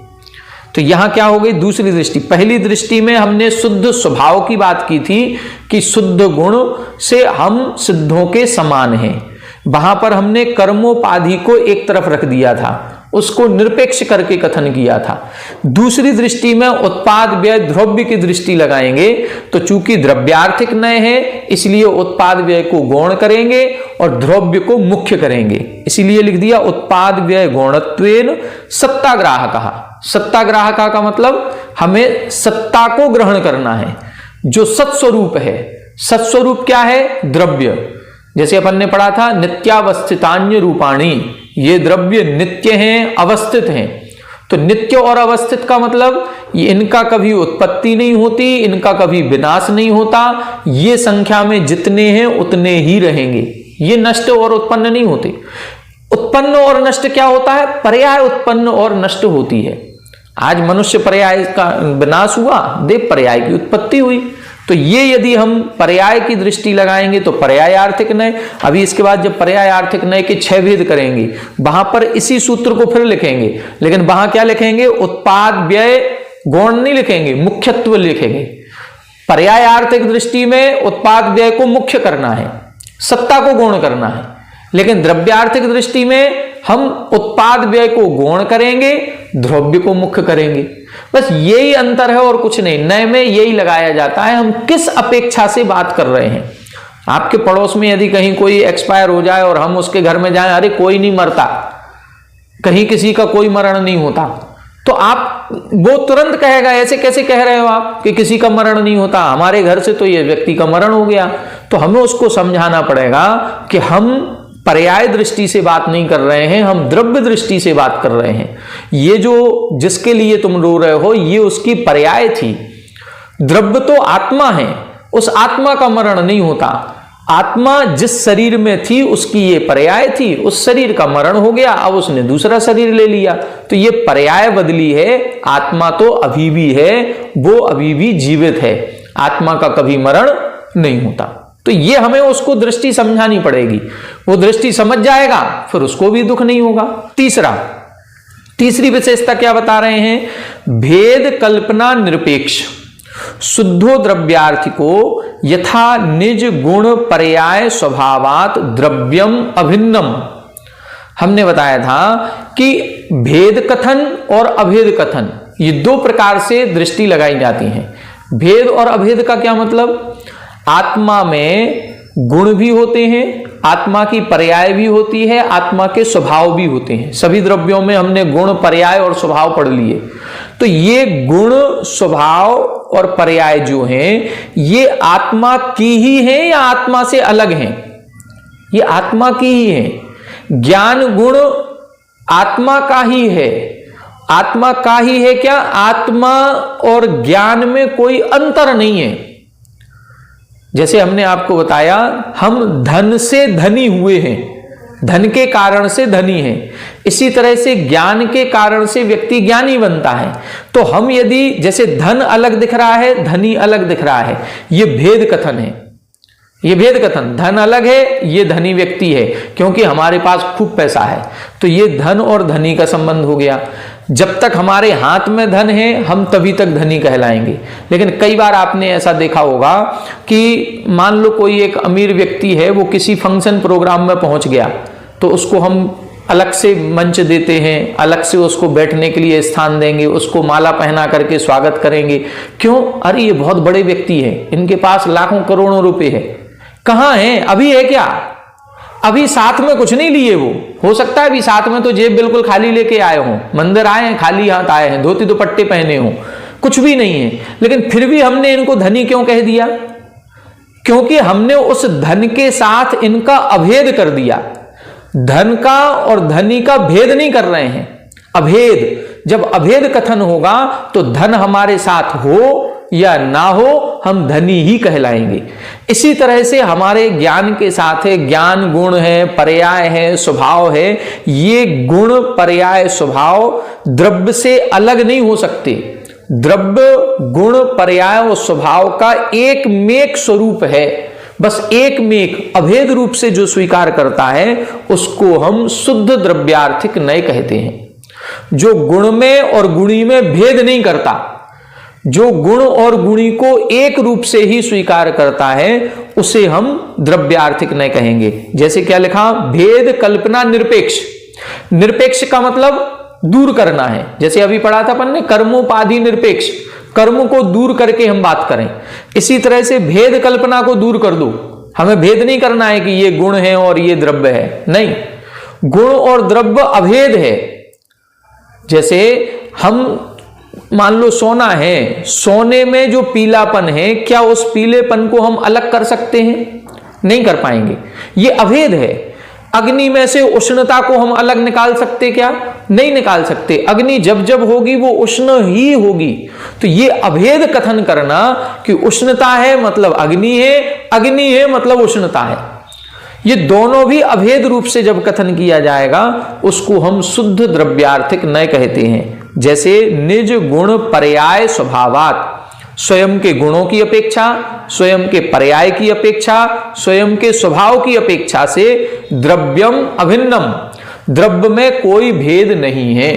[SPEAKER 1] तो यहां क्या हो गई दूसरी दृष्टि। पहली दृष्टि में हमने शुद्ध स्वभाव की बात की थी कि शुद्ध गुण से हम सिद्धों के समान हैं। वहां पर हमने कर्मोपाधि को एक तरफ रख दिया था, उसको निरपेक्ष करके कथन किया था। दूसरी दृष्टि में उत्पाद व्यय द्रव्य की दृष्टि लगाएंगे तो चूंकि द्रव्यार्थिक नय है इसलिए उत्पाद व्यय को गौण करेंगे और द्रव्य को मुख्य करेंगे, इसीलिए लिख दिया उत्पाद व्यय गौणत्वेन सत्ताग्राहकः। सत्ताग्राहका का मतलब हमें सत्ता को ग्रहण करना है, जो सत्स्वरूप है। सत्स्वरूप क्या है, द्रव्य। जैसे अपन ने पढ़ा था नित्यावस्थितान्य रूपाणी, ये द्रव्य नित्य हैं, अवस्थित हैं। तो नित्य और अवस्थित का मतलब इनका कभी उत्पत्ति नहीं होती, इनका कभी विनाश नहीं होता, ये संख्या में जितने हैं उतने ही रहेंगे, ये नष्ट और उत्पन्न नहीं होते। उत्पन्न और नष्ट क्या होता है, पर्याय उत्पन्न और नष्ट होती है। आज मनुष्य पर्याय का विनाश हुआ, देव पर्याय की उत्पत्ति हुई। तो ये यदि हम पर्याय की दृष्टि लगाएंगे तो पर्याय आर्थिक नय। अभी इसके बाद जब पर्याय आर्थिक नय के 6 भेद करेंगे वहां पर इसी सूत्र को फिर लिखेंगे, लेकिन वहां क्या लिखेंगे, उत्पाद व्यय गौण नहीं लिखेंगे, मुख्यत्व लिखेंगे। पर्याय आर्थिक दृष्टि में उत्पाद व्यय को मुख्य करना है, सत्ता को गौण करना है, लेकिन द्रव्यार्थिक दृष्टि में हम उत्पाद व्यय को गौण करेंगे, द्रव्य को मुख्य करेंगे। बस यही अंतर है और कुछ नहीं। नय में यही लगाया जाता है, हम किस अपेक्षा से बात कर रहे हैं। आपके पड़ोस में यदि कहीं कोई एक्सपायर हो जाए और हम उसके घर में जाएं, अरे कोई नहीं मरता, कहीं किसी का कोई मरण नहीं होता, तो आप वो तुरंत कहेगा ऐसे कैसे कह रहे हो आप कि किसी का मरण नहीं होता, हमारे घर से तो ये व्यक्ति का मरण हो गया। तो हमें उसको समझाना पड़ेगा कि हम पर्याय दृष्टि से बात नहीं कर रहे हैं, हम द्रव्य दृष्टि से बात कर रहे हैं। ये जो जिसके लिए तुम रो रहे हो ये उसकी पर्याय थी, द्रव्य तो आत्मा है, उस आत्मा का मरण नहीं होता। आत्मा जिस शरीर में थी उसकी ये पर्याय थी, उस शरीर का मरण हो गया, अब उसने दूसरा शरीर ले लिया, तो ये पर्याय बदली है। आत्मा तो अभी भी है, वो अभी भी जीवित है, आत्मा का कभी मरण नहीं होता। तो ये हमें उसको दृष्टि समझानी पड़ेगी, वो दृष्टि समझ जाएगा फिर उसको भी दुख नहीं होगा। तीसरी विशेषता क्या बता रहे हैं? भेद कल्पना निरपेक्ष शुद्धो द्रव्यार्थी को यथा निज गुण पर्याय स्वभावात द्रव्यम अभिन्नम। हमने बताया था कि भेद कथन और अभेद कथन ये दो प्रकार से दृष्टि लगाई जाती है। भेद और अभेद का क्या मतलब? आत्मा में गुण भी होते हैं, आत्मा की पर्याय भी होती है, आत्मा के स्वभाव भी होते हैं। सभी द्रव्यों में हमने गुण, पर्याय और स्वभाव पढ़ लिए। तो ये गुण, स्वभाव और पर्याय जो हैं ये आत्मा की ही हैं या आत्मा से अलग हैं? ये आत्मा की ही हैं। ज्ञान गुण आत्मा का ही है, आत्मा का ही है। क्या आत्मा और ज्ञान में कोई अंतर नहीं है? जैसे हमने आपको बताया हम धन से धनी हुए हैं, धन के कारण से धनी है, इसी तरह से ज्ञान के कारण से व्यक्ति ज्ञानी बनता है। तो हम यदि जैसे धन अलग दिख रहा है, धनी अलग दिख रहा है, ये भेद कथन है, ये भेद कथन। धन अलग है, ये धनी व्यक्ति है क्योंकि हमारे पास खूब पैसा है, तो ये धन और धनी का संबंध हो गया। जब तक हमारे हाथ में धन है हम तभी तक धनी कहलाएंगे। लेकिन कई बार आपने ऐसा देखा होगा कि मान लो कोई एक अमीर व्यक्ति है, वो किसी फंक्शन प्रोग्राम में पहुंच गया, तो उसको हम अलग से मंच देते हैं, अलग से उसको बैठने के लिए स्थान देंगे, उसको माला पहना करके स्वागत करेंगे। क्यों? अरे ये बहुत बड़े व्यक्ति है, इनके पास लाखों करोड़ों रुपए है। कहाँ है? अभी है क्या? अभी साथ में कुछ नहीं लिए। वो हो सकता है अभी साथ में तो जेब बिल्कुल खाली लेके आए हों, मंदिर आए हैं खाली हाथ आए हैं, धोती दुपट्टे पहने हों, कुछ भी नहीं है, लेकिन फिर भी हमने इनको धनी क्यों कह दिया? क्योंकि हमने उस धन के साथ इनका अभेद कर दिया। धन का और धनी का भेद नहीं कर रहे हैं, अभेद। जब अभेद कथन होगा तो धन हमारे साथ हो या ना हो हम धनी ही कहलाएंगे। इसी तरह से हमारे ज्ञान के साथ है, ज्ञान गुण है, पर्याय है, स्वभाव है। ये गुण, पर्याय, स्वभाव द्रव्य से अलग नहीं हो सकते। द्रव्य, गुण, पर्याय और स्वभाव का एक मेक स्वरूप है, बस एक मेक अभेद रूप से जो स्वीकार करता है उसको हम शुद्ध द्रव्यार्थिक नय कहते हैं। जो गुण में और गुणी में भेद नहीं करता, जो गुण और गुणी को एक रूप से ही स्वीकार करता है उसे हम द्रव्यार्थिक नय कहेंगे। जैसे क्या लिखा? भेद कल्पना निरपेक्ष। निरपेक्ष का मतलब दूर करना है। जैसे अभी पढ़ा था अपन ने कर्मोपाधि निरपेक्ष, कर्म को दूर करके हम बात करें। इसी तरह से भेद कल्पना को दूर कर दो। हमें भेद नहीं करना है कि ये गुण है और ये द्रव्य है, नहीं, गुण और द्रव्य अभेद है। जैसे हम मान लो सोना है, सोने में जो पीलापन है, क्या उस पीलेपन को हम अलग कर सकते हैं? नहीं कर पाएंगे, ये अभेद है। अग्नि में से उष्णता को हम अलग निकाल सकते क्या? नहीं निकाल सकते। अग्नि जब जब होगी वो उष्ण ही होगी। तो ये अभेद कथन करना कि उष्णता है मतलब अग्नि है, अग्नि है मतलब उष्णता है, ये दोनों भी अभेद रूप से जब कथन किया जाएगा उसको हम शुद्ध द्रव्यार्थिक नय कहते हैं। जैसे निज गुण पर्याय स्वभावात, स्वयं के गुणों की अपेक्षा, स्वयं के पर्याय की अपेक्षा, स्वयं के स्वभाव की अपेक्षा से द्रव्यम अभिन्नम, द्रव्य में कोई भेद नहीं है।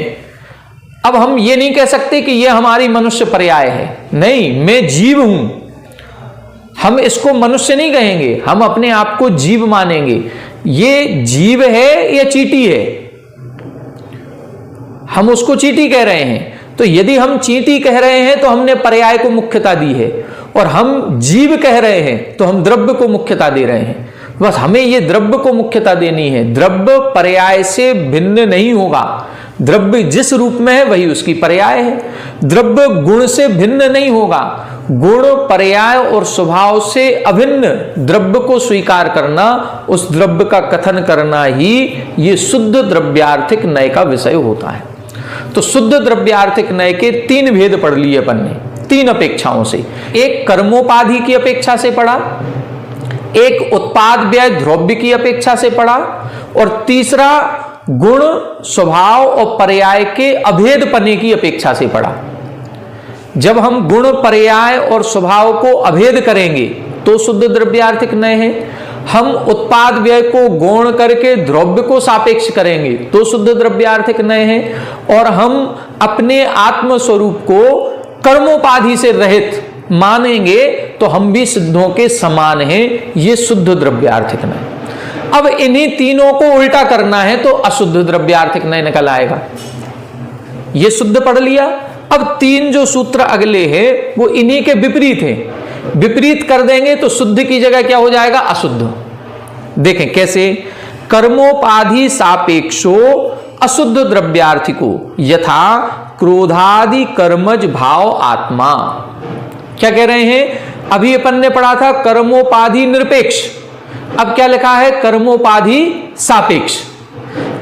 [SPEAKER 1] अब हम ये नहीं कह सकते कि यह हमारी मनुष्य पर्याय है, नहीं, मैं जीव हूं, हम इसको मनुष्य नहीं कहेंगे, हम अपने आप को जीव मानेंगे। ये जीव है या चींटी है? हम उसको चींटी कह रहे हैं। तो यदि हम चींटी कह रहे हैं तो हमने पर्याय को मुख्यता दी है, और हम जीव कह रहे हैं तो हम द्रव्य को मुख्यता दे रहे हैं। बस हमें ये द्रव्य को मुख्यता देनी है। द्रव्य पर्याय से भिन्न नहीं होगा। द्रव्य जिस रूप में है वही उसकी पर्याय है। द्रव्य गुण से भिन्न नहीं होगा। गुण, पर्याय और स्वभाव से अभिन्न द्रव्य को स्वीकार करना, उस द्रव्य का कथन करना ही ये शुद्ध द्रव्यार्थिक नय का विषय होता है। तो शुद्ध द्रव्यार्थिक नय के 3 भेद पढ़ लिए अपन ने, 3 अपेक्षाओं से। एक कर्मोपाधि की अपेक्षा से पढ़ा, एक उत्पाद व्यय द्रव्य की अपेक्षा से पढ़ा, और तीसरा गुण, स्वभाव और पर्याय के अभेदपने की अपेक्षा से पढ़ा। जब हम गुण, पर्याय और स्वभाव को अभेद करेंगे तो शुद्ध द्रव्यार्थिक नय है। हम उत्पाद व्यय को गौण करके द्रव्य को सापेक्ष करेंगे तो शुद्ध द्रव्यार्थिक नय है। और हम अपने आत्म स्वरूप को कर्मोपाधि से रहित मानेंगे तो हम भी सिद्धों के समान हैं, ये शुद्ध द्रव्यार्थिक नय। अब इन्हीं तीनों को उल्टा करना है तो अशुद्ध द्रव्यार्थिक नय निकल आएगा। ये शुद्ध पढ़ लिया। अब 3 जो सूत्र अगले हैं वो इन्हीं के विपरीत हैं। विपरीत कर देंगे तो शुद्ध की जगह क्या हो जाएगा? अशुद्ध। देखें कैसे। कर्मोपाधि सापेक्षो अशुद्ध द्रव्यार्थिको यथा क्रोधादि कर्मज भाव आत्मा। क्या कह रहे हैं? अभी अपन ने पढ़ा था कर्मोपाधि निरपेक्ष, अब क्या लिखा है? कर्मोपाधि सापेक्ष।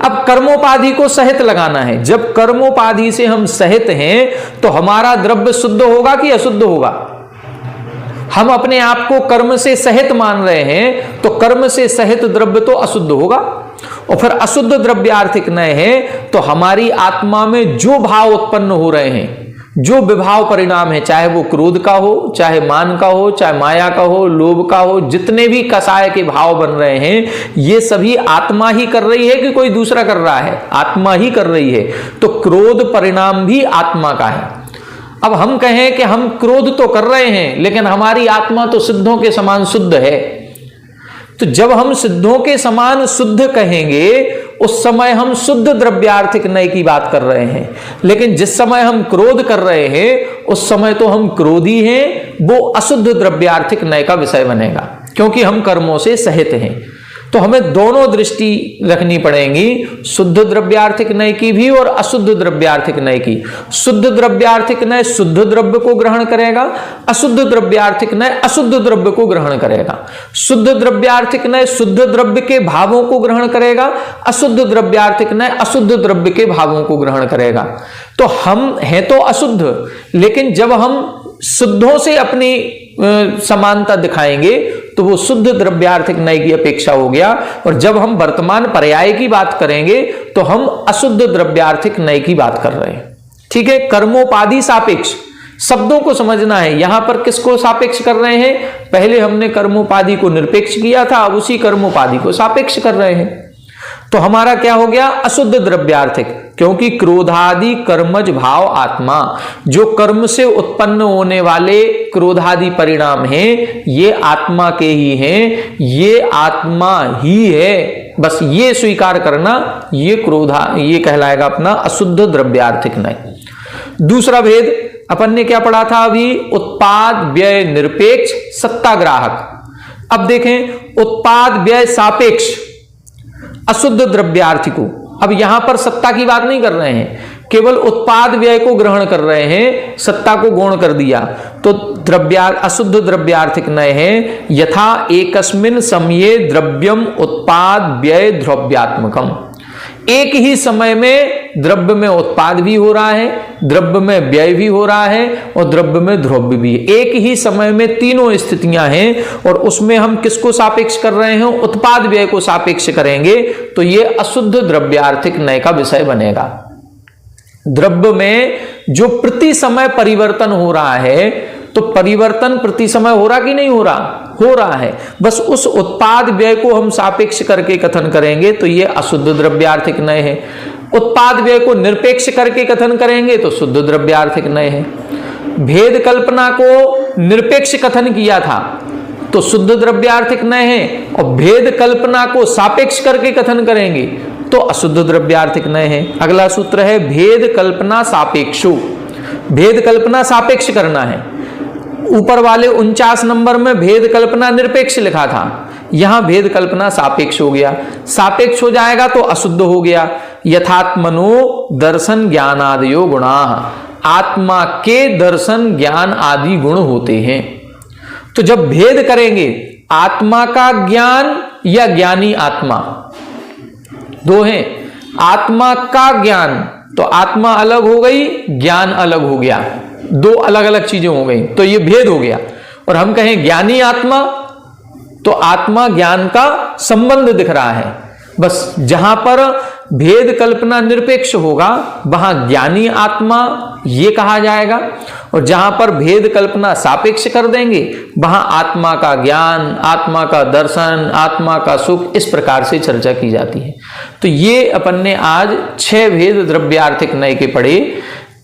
[SPEAKER 1] अब कर्मोपाधि को सहित लगाना है। जब कर्मोपाधि से हम सहित हैं तो हमारा द्रव्य शुद्ध होगा कि अशुद्ध होगा? हम अपने आप को कर्म से सहित मान रहे हैं तो कर्म से सहित द्रव्य तो अशुद्ध होगा। और फिर अशुद्ध द्रव्यार्थिक नय है तो हमारी आत्मा में जो भाव उत्पन्न हो रहे हैं, जो विभाव परिणाम है, चाहे वो क्रोध का हो, चाहे मान का हो, चाहे माया का हो, लोभ का हो, जितने भी कसाय के भाव बन रहे हैं, ये सभी आत्मा ही कर रही है कि कोई दूसरा कर रहा है? आत्मा ही कर रही है। तो क्रोध परिणाम भी आत्मा का है। अब हम कहें कि हम क्रोध तो कर रहे हैं लेकिन हमारी आत्मा तो सिद्धों के समान शुद्ध है, तो जब हम सिद्धों के समान शुद्ध कहेंगे उस समय हम शुद्ध द्रव्यार्थिक नय की बात कर रहे हैं। लेकिन जिस समय हम क्रोध कर रहे हैं उस समय तो हम क्रोधी हैं, वो अशुद्ध द्रव्यार्थिक नय का विषय बनेगा क्योंकि हम कर्मों से सहित हैं। तो हमें दोनों दृष्टि रखनी पड़ेगी, शुद्ध द्रव्यार्थिक नय की भी और अशुद्ध द्रव्यार्थिक नय की। शुद्ध द्रव्यार्थिक नय शुद्ध द्रव्य को ग्रहण करेगा, अशुद्ध द्रव्यार्थिक नय अशुद्ध द्रव्य को ग्रहण करेगा। शुद्ध द्रव्यार्थिक नय शुद्ध द्रव्य के भावों को ग्रहण करेगा, अशुद्ध द्रव्यार्थिक नय अशुद्ध द्रव्य के भावों को ग्रहण करेगा। तो हम हैं तो अशुद्ध, लेकिन जब हम शुद्धों से अपनी समानता दिखाएंगे तो वो शुद्ध द्रव्यार्थिक नय की अपेक्षा हो गया। और जब हम वर्तमान पर्याय की बात करेंगे तो हम अशुद्ध द्रव्यार्थिक नय की बात कर रहे हैं। ठीक है। कर्मोपाधि सापेक्ष, शब्दों को समझना है। यहां पर किसको सापेक्ष कर रहे हैं? पहले हमने कर्मोपाधि को निरपेक्ष किया था, अब उसी कर्मोपाधि को सापेक्ष कर रहे हैं। तो हमारा क्या हो गया? अशुद्ध द्रव्यार्थिक, क्योंकि क्रोधादि कर्मज भाव आत्मा, जो कर्म से उत्पन्न होने वाले क्रोधादि परिणाम हैं ये आत्मा के ही हैं, ये आत्मा ही है। बस ये स्वीकार करना, ये कहलाएगा अपना अशुद्ध द्रव्यार्थिक नय। दूसरा भेद अपन ने क्या पढ़ा था अभी? उत्पाद व्यय निरपेक्ष सत्ताग्राहक। अब देखें, उत्पाद व्यय सापेक्ष अशुद्ध द्रव्यार्थिको। अब यहां पर सत्ता की बात नहीं कर रहे हैं, केवल उत्पाद व्यय को ग्रहण कर रहे हैं, सत्ता को गौण कर दिया तो अशुद्ध द्रव्यार्थिक नय है। यथा एकस्मिन् समये द्रव्यम उत्पाद व्यय द्रव्यात्मकम। एक ही समय में द्रव्य में उत्पाद भी हो रहा है, द्रव्य में व्यय भी हो रहा है और द्रव्य में द्रव्य भी है। एक ही समय में तीनों स्थितियां हैं और उसमें हम किसको सापेक्ष कर रहे हैं? उत्पाद व्यय को सापेक्ष करेंगे तो ये अशुद्ध द्रव्यार्थिक नय का विषय बनेगा। द्रव्य में जो प्रति समय परिवर्तन हो रहा है, तो परिवर्तन प्रति समय हो रहा कि नहीं हो रहा? हो रहा है। बस उस उत्पाद व्यय को हम सापेक्ष करके कथन करेंगे तो ये अशुद्ध द्रव्यार्थिक नय है। उत्पाद व्यय को निरपेक्ष करके कथन करेंगे तो शुद्ध द्रव्यार्थिक नय है। भेद कल्पना को निरपेक्ष कथन किया था तो शुद्ध द्रव्यार्थिक नय है, और भेद कल्पना को सापेक्ष करके कथन करेंगे तो अशुद्ध द्रव्यार्थिक नय है। अगला सूत्र है भेद कल्पना सापेक्षो। भेद कल्पना सापेक्ष करना है, ऊपर वाले 49 नंबर में भेद कल्पना निरपेक्ष लिखा था, यहां भेद कल्पना सापेक्ष हो गया। सापेक्ष हो जाएगा तो अशुद्ध हो गया। यथात्मनो दर्शन ज्ञान आदियो गुणा, आत्मा के दर्शन ज्ञान आदि गुण होते हैं। तो जब भेद करेंगे आत्मा का ज्ञान या ज्ञानी आत्मा, दो हैं। आत्मा का ज्ञान तो आत्मा अलग हो गई, ज्ञान अलग हो गया, दो अलग अलग चीजें हो गई, तो ये भेद हो गया। और हम कहें ज्ञानी आत्मा तो आत्मा ज्ञान का संबंध दिख रहा है। बस जहां पर भेद कल्पना निरपेक्ष होगा वहां ज्ञानी आत्मा ये कहा जाएगा, और जहां पर भेद कल्पना सापेक्ष कर देंगे वहां आत्मा का ज्ञान, आत्मा का दर्शन, आत्मा का सुख, इस प्रकार से चर्चा की जाती है। तो ये अपन ने आज 6 भेद द्रव्यार्थिक नय के पढ़े।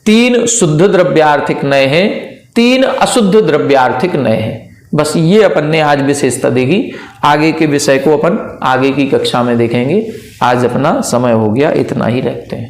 [SPEAKER 1] 3 शुद्ध द्रव्यार्थिक नय है, 3 अशुद्ध द्रव्यार्थिक नय है। बस ये अपन ने आज विशेषता देखी। आगे के विषय को अपन आगे की कक्षा में देखेंगे। आज अपना समय हो गया, इतना ही रखते हैं।